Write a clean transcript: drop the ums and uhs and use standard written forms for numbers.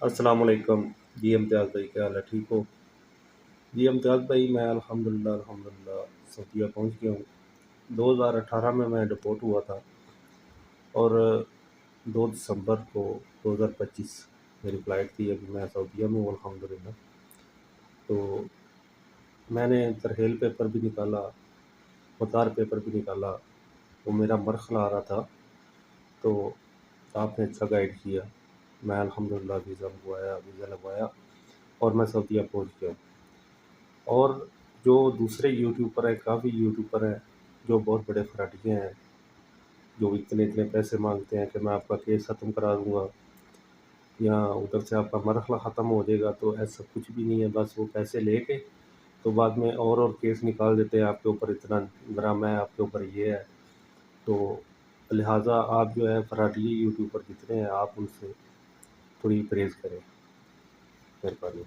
अस्सलाम वालेकुम। जी इम्तियाज़ भाई, क्या हाल है, ठीक हो? जी इम्तियाज़ भाई, मैं अल्हम्दुलिल्लाह सऊदीया पहुंच गया हूँ। 2018 में मैं डिपोर्ट हुआ था और 2 दिसंबर को 2025 मेरी फ़्लाइट थी। अभी मैं सऊदीया में हूँ अल्हम्दुलिल्लाह। तो मैंने तरहील पेपर भी निकाला, मतार पेपर भी निकाला। वो मेरा मरहला आ रहा था, तो आपने अच्छा गाइड किया। मैं अल्हम्दुलिल्लाह वीज़ा लगवाया और मैं सऊदीया पहुंच गया। और जो दूसरे यूट्यूबर हैं, काफ़ी यूट्यूबर हैं जो बहुत बड़े फ्रॉडिये हैं, जो इतने-इतने पैसे माँगते हैं कि मैं आपका केस ख़त्म करा दूँगा या उधर से आपका मरहला ख़त्म हो जाएगा, तो ऐसा कुछ भी नहीं है। बस वो पैसे लेके तो बाद में और केस निकाल देते हैं आपके ऊपर, इतना ड्रामा है आपके ऊपर, ये है। तो लिहाज़ा आप जो है फ्रॉडिये यूट्यूबर जितने हैं, आप उनसे थोड़ी परहेज़ करें, मेहरबानी।